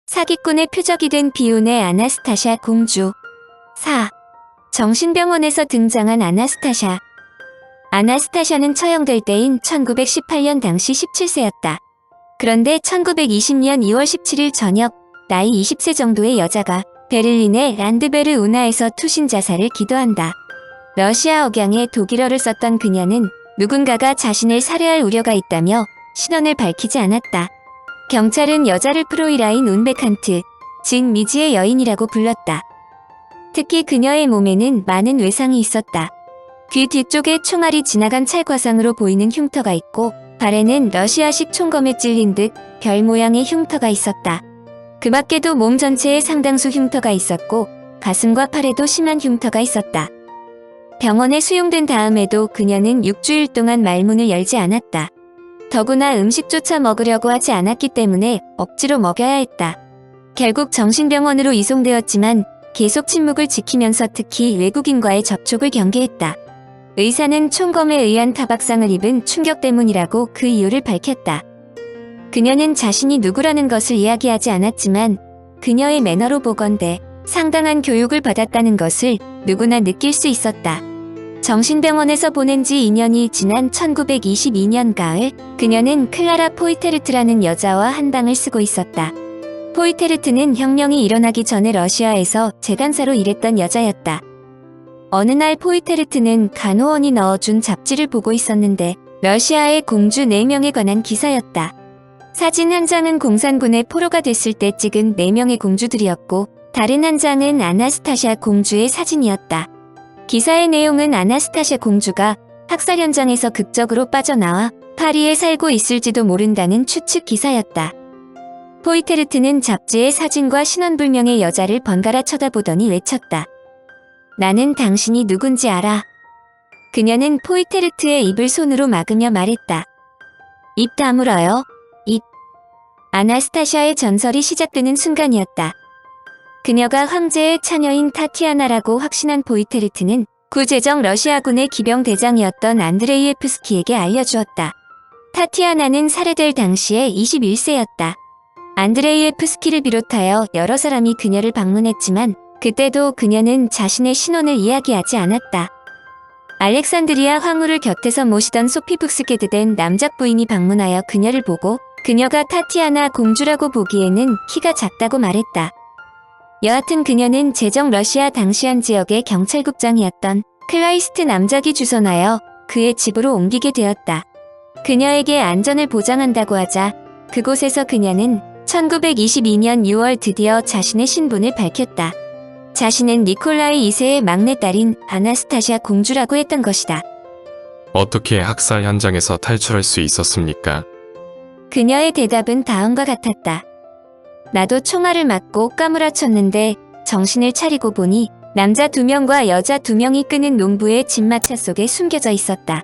사기꾼의 표적이 된 비운의 아나스타샤 공주. 4. 정신병원에서 등장한 아나스타샤. 아나스타샤는 처형될 때인 1918년 당시 17세였다. 그런데 1920년 2월 17일 저녁 나이 20세 정도의 여자가 베를린의 란드베르 운하에서 투신 자살을 기도한다. 러시아 억양의 독일어를 썼던 그녀는 누군가가 자신을 살해할 우려가 있다며 신원을 밝히지 않았다. 경찰은 여자를 프로이라인 운베칸트, 즉 미지의 여인이라고 불렀다. 특히 그녀의 몸에는 많은 외상이 있었다. 귀 뒤쪽에 총알이 지나간 찰과상으로 보이는 흉터가 있고 발에는 러시아식 총검에 찔린 듯 별 모양의 흉터가 있었다. 그 밖에도 몸 전체에 상당수 흉터가 있었고 가슴과 팔에도 심한 흉터가 있었다. 병원에 수용된 다음에도 그녀는 6주일 동안 말문을 열지 않았다. 더구나 음식조차 먹으려고 하지 않았기 때문에 억지로 먹여야 했다. 결국 정신병원으로 이송되었지만 계속 침묵을 지키면서 특히 외국인과의 접촉을 경계했다. 의사는 총검에 의한 타박상을 입은 충격 때문이라고 그 이유를 밝혔다. 그녀는 자신이 누구라는 것을 이야기하지 않았지만 그녀의 매너로 보건대 상당한 교육을 받았다는 것을 누구나 느낄 수 있었다. 정신병원에서 보낸 지 2년이 지난 1922년 가을, 그녀는 클라라 포이테르트라는 여자와 한 방을 쓰고 있었다. 포이테르트는 혁명이 일어나기 전에 러시아에서 재단사로 일했던 여자였다. 어느 날 포이테르트는 간호원이 넣어준 잡지를 보고 있었는데 러시아의 공주 4명에 관한 기사였다. 사진 한 장은 공산군의 포로가 됐을 때 찍은 4명의 공주들이었고 다른 한 장은 아나스타샤 공주의 사진이었다. 기사의 내용은 아나스타샤 공주가 학살 현장에서 극적으로 빠져나와 파리에 살고 있을지도 모른다는 추측 기사였다. 포이테르트는 잡지의 사진과 신원불명의 여자를 번갈아 쳐다보더니 외쳤다. 나는 당신이 누군지 알아. 그녀는 포이테르트의 입을 손으로 막으며 말했다. 입 다물어요. 입. 아나스타샤의 전설이 시작되는 순간이었다. 그녀가 황제의 처녀인 타티아나라고 확신한 포이테르트는 구제적 러시아군의 기병 대장이었던 안드레이에프스키에게 알려주었다. 타티아나는 살해될 당시에 21세였다. 안드레이에프스키를 비롯하여 여러 사람이 그녀를 방문했지만 그때도 그녀는 자신의 신원을 이야기하지 않았다. 알렉산드리아 황후를 곁에서 모시던 소피 북스게드 된 남작 부인이 방문하여 그녀를 보고 그녀가 타티아나 공주라고 보기에는 키가 작다고 말했다. 여하튼 그녀는 제정 러시아 당시 한 지역의 경찰국장이었던 클라이스트 남작이 주선하여 그의 집으로 옮기게 되었다. 그녀에게 안전을 보장한다고 하자 그곳에서 그녀는 1922년 6월 드디어 자신의 신분을 밝혔다. 자신은 니콜라이 2세의 막내딸인 아나스타샤 공주라고 했던 것이다. 어떻게 학살 현장에서 탈출할 수 있었습니까? 그녀의 대답은 다음과 같았다. 나도 총알을 맞고 까무라쳤는데 정신을 차리고 보니 남자 2명과 여자 2명이 끄는 농부의 집마차 속에 숨겨져 있었다.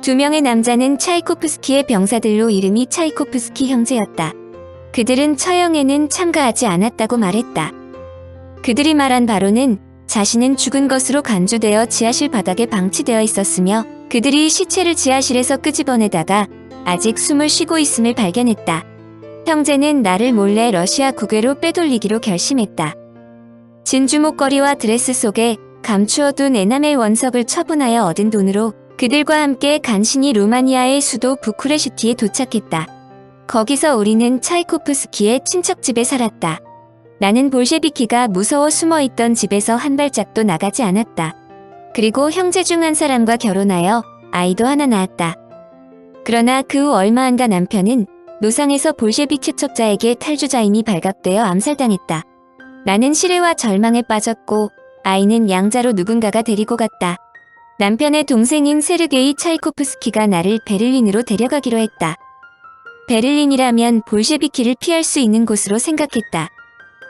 2명의 남자는 차이코프스키의 병사들로 이름이 차이코프스키 형제였다. 그들은 처형에는 참가하지 않았다고 말했다. 그들이 말한 바로는 자신은 죽은 것으로 간주되어 지하실 바닥에 방치되어 있었으며 그들이 시체를 지하실에서 끄집어내다가 아직 숨을 쉬고 있음을 발견했다. 형제는 나를 몰래 러시아 국외로 빼돌리기로 결심했다. 진주 목걸이와 드레스 속에 감추어둔 에나멜 원석을 처분하여 얻은 돈으로 그들과 함께 간신히 루마니아의 수도 부쿠레슈티에 도착했다. 거기서 우리는 차이코프스키의 친척집에 살았다. 나는 볼셰비키가 무서워 숨어있던 집에서 한 발짝도 나가지 않았다. 그리고 형제 중 한 사람과 결혼하여 아이도 하나 낳았다. 그러나 그 후 얼마 안가 남편은 노상에서 볼셰비키 첩자에게 탈주자임이 발각되어 암살당했다. 나는 시레와 절망에 빠졌고 아이는 양자로 누군가가 데리고 갔다. 남편의 동생인 세르게이 차이코프스키가 나를 베를린으로 데려가기로 했다. 베를린이라면 볼셰비키를 피할 수 있는 곳으로 생각했다.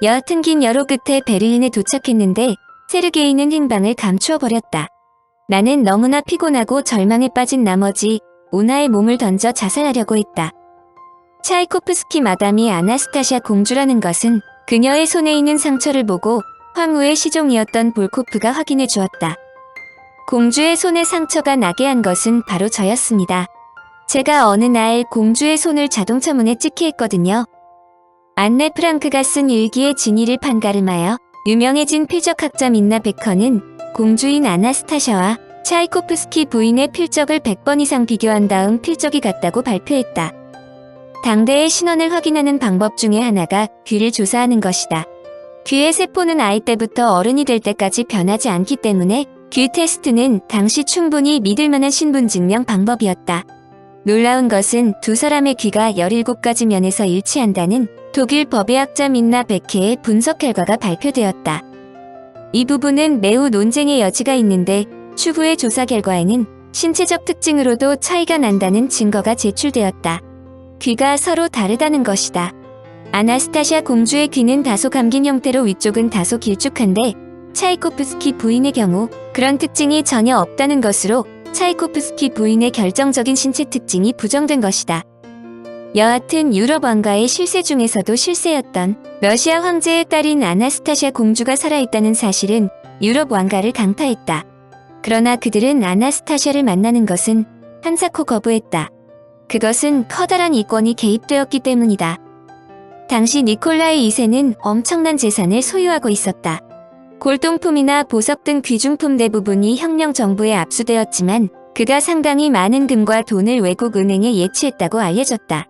여하튼 긴 여로 끝에 베를린에 도착했는데 세르게이는 행방을 감추어 버렸다. 나는 너무나 피곤하고 절망에 빠진 나머지 운하에 몸을 던져 자살하려고 했다. 차이코프스키 마담이 아나스타샤 공주라는 것은 그녀의 손에 있는 상처를 보고 황후의 시종이었던 볼코프가 확인해 주었다. 공주의 손에 상처가 나게 한 것은 바로 저였습니다. 제가 어느 날 공주의 손을 자동차 문에 찍게 했거든요. 안네 프랑크가 쓴 일기의 진위를 판가름하여 유명해진 필적학자 민나 베커는 공주인 아나스타샤와 차이코프스키 부인의 필적을 100번 이상 비교한 다음 필적이 같다고 발표했다. 당대의 신원을 확인하는 방법 중에 하나가 귀를 조사하는 것이다. 귀의 세포는 아이 때부터 어른이 될 때까지 변하지 않기 때문에 귀 테스트는 당시 충분히 믿을 만한 신분증명 방법이었다. 놀라운 것은 두 사람의 귀가 17가지 면에서 일치한다는 독일 법의학자 민나 베케의 분석 결과가 발표되었다. 이 부분은 매우 논쟁의 여지가 있는데 추후의 조사 결과에는 신체적 특징으로도 차이가 난다는 증거가 제출되었다. 귀가 서로 다르다는 것이다. 아나스타샤 공주의 귀는 다소 감긴 형태로 위쪽은 다소 길쭉한데 차이코프스키 부인의 경우 그런 특징이 전혀 없다는 것으로 차이코프스키 부인의 결정적인 신체 특징이 부정된 것이다. 여하튼 유럽 왕가의 실세 중에서도 실세였던 러시아 황제의 딸인 아나스타샤 공주가 살아있다는 사실은 유럽 왕가를 강타했다. 그러나 그들은 아나스타샤를 만나는 것은 한사코 거부했다. 그것은 커다란 이권이 개입되었기 때문이다. 당시 니콜라이 2세는 엄청난 재산을 소유하고 있었다. 골동품이나 보석 등 귀중품 대부분이 혁명 정부에 압수되었지만 그가 상당히 많은 금과 돈을 외국 은행에 예치했다고 알려졌다.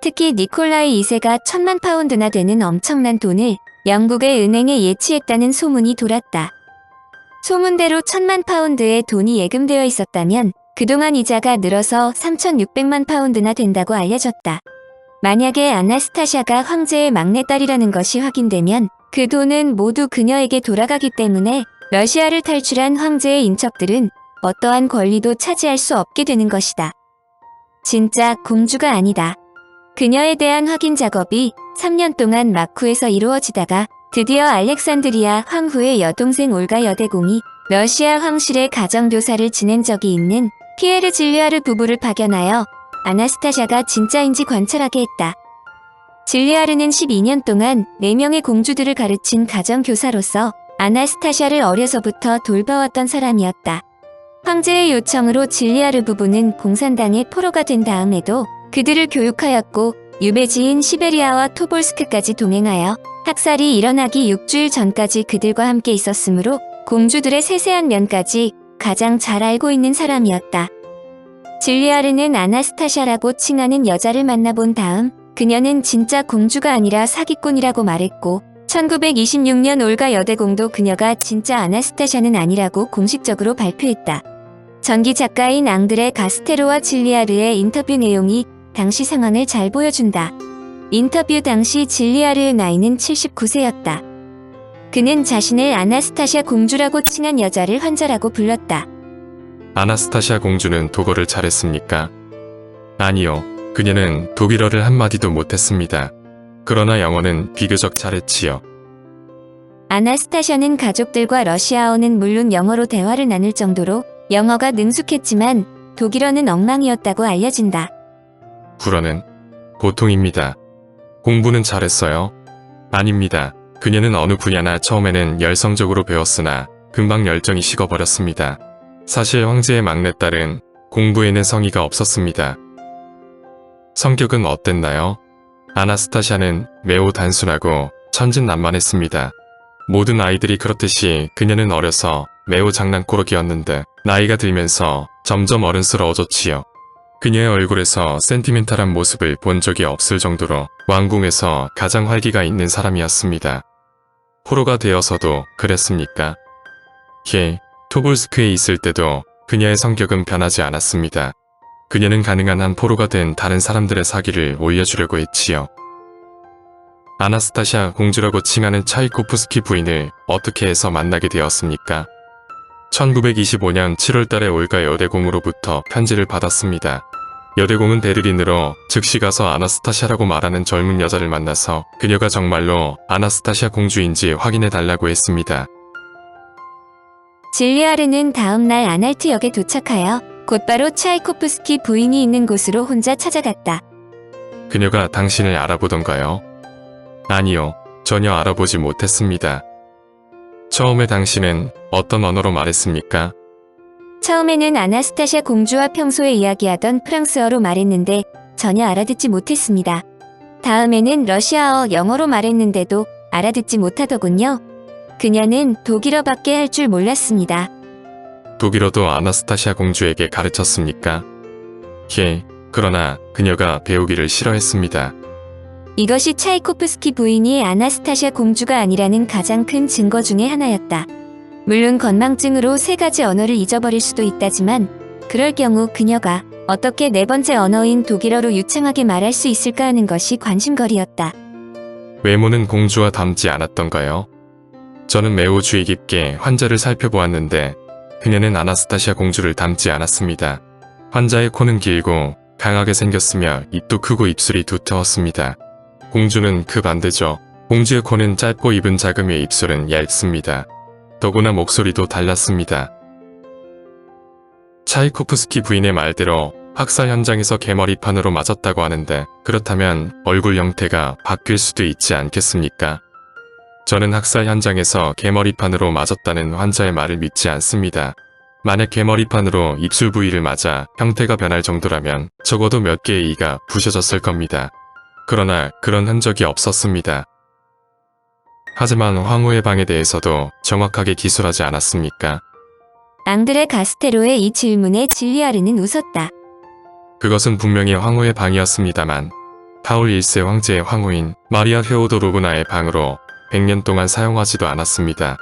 특히 니콜라이 2세가 1000만 파운드나 되는 엄청난 돈을 영국의 은행에 예치했다는 소문이 돌았다. 소문대로 1000만 파운드의 돈이 예금되어 있었다면 그동안 이자가 늘어서 3600만 파운드나 된다고 알려졌다. 만약에 아나스타샤가 황제의 막내딸이라는 것이 확인되면 그 돈은 모두 그녀에게 돌아가기 때문에 러시아를 탈출한 황제의 인척들은 어떠한 권리도 차지할 수 없게 되는 것이다. 진짜 공주가 아니다. 그녀에 대한 확인 작업이 3년 동안 마쿠에서 이루어지다가 드디어 알렉산드리아 황후의 여동생 올가 여대공이 러시아 황실의 가정교사를 지낸 적이 있는 피에르 질리아르 부부를 파견하여 아나스타샤가 진짜인지 관찰하게 했다. 질리아르는 12년 동안 4명의 공주들을 가르친 가정교사로서 아나스타샤를 어려서부터 돌봐왔던 사람이었다. 황제의 요청으로 질리아르 부부는 공산당의 포로가 된 다음에도 그들을 교육하였고 유배지인 시베리아와 토볼스크까지 동행하여 학살이 일어나기 6주일 전까지 그들과 함께 있었으므로 공주들의 세세한 면까지 가장 잘 알고 있는 사람이었다. 질리아르는 아나스타샤라고 칭하는 여자를 만나본 다음 그녀는 진짜 공주가 아니라 사기꾼이라고 말했고 1926년 올가 여대공도 그녀가 진짜 아나스타샤는 아니라고 공식적으로 발표했다. 전기 작가인 앙드레 가스테로와 질리아르의 인터뷰 내용이 당시 상황을 잘 보여준다. 인터뷰 당시 질리아르의 나이는 79세였다. 그는 자신을 아나스타샤 공주라고 칭한 여자를 환자라고 불렀다. 아나스타샤 공주는 독어를 잘했습니까? 아니요. 그녀는 독일어를 한마디도 못했습니다. 그러나 영어는 비교적 잘했지요. 아나스타샤는 가족들과 러시아어는 물론 영어로 대화를 나눌 정도로 영어가 능숙했지만 독일어는 엉망이었다고 알려진다. 불어는 보통입니다. 공부는 잘했어요? 아닙니다. 그녀는 어느 분야나 처음에는 열성적으로 배웠으나 금방 열정이 식어버렸습니다. 사실 황제의 막내딸은 공부에는 성의가 없었습니다. 성격은 어땠나요? 아나스타샤는 매우 단순하고 천진난만했습니다. 모든 아이들이 그렇듯이 그녀는 어려서 매우 장난꾸러기였는데 나이가 들면서 점점 어른스러워졌지요. 그녀의 얼굴에서 센티멘탈한 모습을 본 적이 없을 정도로 왕궁에서 가장 활기가 있는 사람이었습니다. 포로가 되어서도 그랬습니까? 토볼스크에 있을 때도 그녀의 성격은 변하지 않았습니다. 그녀는 가능한 한 포로가 된 다른 사람들의 사기를 올려주려고 했지요. 아나스타샤 공주라고 칭하는 차이코프스키 부인을 어떻게 해서 만나게 되었습니까? 1925년 7월달에 올가 여대공으로부터 편지를 받았습니다. 여대공은 베를린으로 즉시 가서 아나스타샤라고 말하는 젊은 여자를 만나서 그녀가 정말로 아나스타샤 공주인지 확인해 달라고 했습니다. 질리아르는 다음날 아날트역에 도착하여 곧바로 차이코프스키 부인이 있는 곳으로 혼자 찾아갔다. 그녀가 당신을 알아보던가요? 아니요, 전혀 알아보지 못했습니다. 처음에 당신은 어떤 언어로 말했습니까? 처음에는 아나스타샤 공주와 평소에 이야기하던 프랑스어로 말했는데 전혀 알아듣지 못했습니다. 다음에는 러시아어, 영어로 말했는데도 알아듣지 못하더군요. 그녀는 독일어밖에 할 줄 몰랐습니다. 독일어도 아나스타시아 공주에게 가르쳤습니까? 예, 그러나 그녀가 배우기를 싫어했습니다. 이것이 차이코프스키 부인이 아나스타샤 공주가 아니라는 가장 큰 증거 중의 하나였다. 물론 건망증으로 3가지 언어를 잊어버릴 수도 있다지만 그럴 경우 그녀가 어떻게 4번째 언어인 독일어로 유창하게 말할 수 있을까 하는 것이 관심거리였다. 외모는 공주와 닮지 않았던가요? 저는 매우 주의 깊게 환자를 살펴보았는데 그녀는 아나스타시아 공주를 닮지 않았습니다. 환자의 코는 길고 강하게 생겼으며 입도 크고 입술이 두터웠습니다. 공주는 그 반대죠. 공주의 코는 짧고 입은 작으며 입술은 얇습니다. 더구나 목소리도 달랐습니다. 차이코프스키 부인의 말대로 학살 현장에서 개머리판으로 맞았다고 하는데 그렇다면 얼굴 형태가 바뀔 수도 있지 않겠습니까? 저는 학살 현장에서 개머리판으로 맞았다는 환자의 말을 믿지 않습니다. 만약 개머리판으로 입술 부위를 맞아 형태가 변할 정도라면 적어도 몇 개의 이가 부셔졌을 겁니다. 그러나 그런 흔적이 없었습니다. 하지만 황후의 방에 대해서도 정확하게 기술하지 않았습니까? 앙드레 가스테로의 이 질문에 질리아르는 웃었다. 그것은 분명히 황후의 방이었습니다만 파울 1세 황제의 황후인 마리아 페오도로브나의 방으로 100년 동안 사용하지도 않았습니다.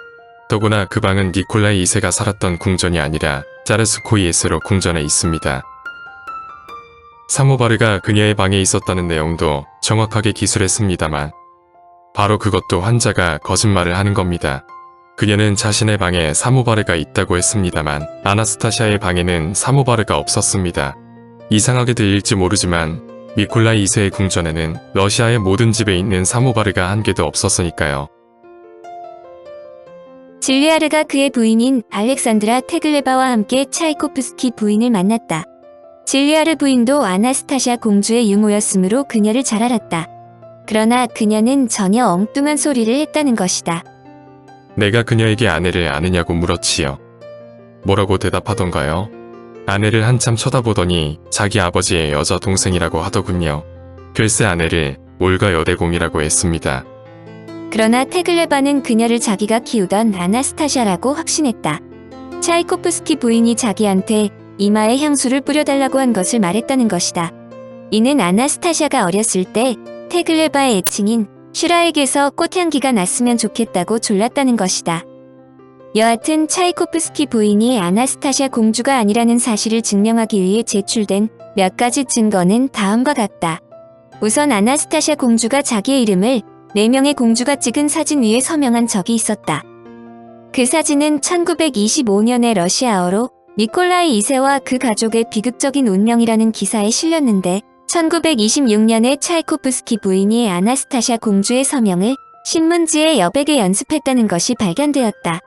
더구나 그 방은 니콜라이 2세가 살았던 궁전이 아니라 짜르스코이 예세로 궁전에 있습니다. 사모바르가 그녀의 방에 있었다는 내용도 정확하게 기술했습니다만 바로 그것도 환자가 거짓말을 하는 겁니다. 그녀는 자신의 방에 사모바르가 있다고 했습니다만 아나스타샤의 방에는 사모바르가 없었습니다. 이상하게 들릴지 모르지만 미콜라이 2세의 궁전에는 러시아의 모든 집에 있는 사모바르가 한 개도 없었으니까요. 질리아르가 그의 부인인 알렉산드라 테글레바와 함께 차이코프스키 부인을 만났다. 질리아르 부인도 아나스타샤 공주의 유모였으므로 그녀를 잘 알았다. 그러나 그녀는 전혀 엉뚱한 소리를 했다는 것이다. 내가 그녀에게 아내를 아느냐고 물었지요. 뭐라고 대답하던가요? 아내를 한참 쳐다보더니 자기 아버지의 여자 동생이라고 하더군요. 글쎄 아내를 올가 여대공이라고 했습니다. 그러나 테글레바는 그녀를 자기가 키우던 아나스타샤라고 확신했다. 차이코프스키 부인이 자기한테 이마에 향수를 뿌려달라고 한 것을 말했다는 것이다. 이는 아나스타샤가 어렸을 때 테글레바의 애칭인 슈라에게서 꽃향기가 났으면 좋겠다고 졸랐다는 것이다. 여하튼 차이코프스키 부인이 아나스타샤 공주가 아니라는 사실을 증명하기 위해 제출된 몇 가지 증거는 다음과 같다. 우선 아나스타샤 공주가 자기의 이름을 4명의 공주가 찍은 사진 위에 서명한 적이 있었다. 그 사진은 1925년에 러시아어로 니콜라이 2세와 그 가족의 비극적인 운명이라는 기사에 실렸는데 1926년에 차이코프스키 부인이 아나스타샤 공주의 서명을 신문지에 여백에 연습했다는 것이 발견되었다.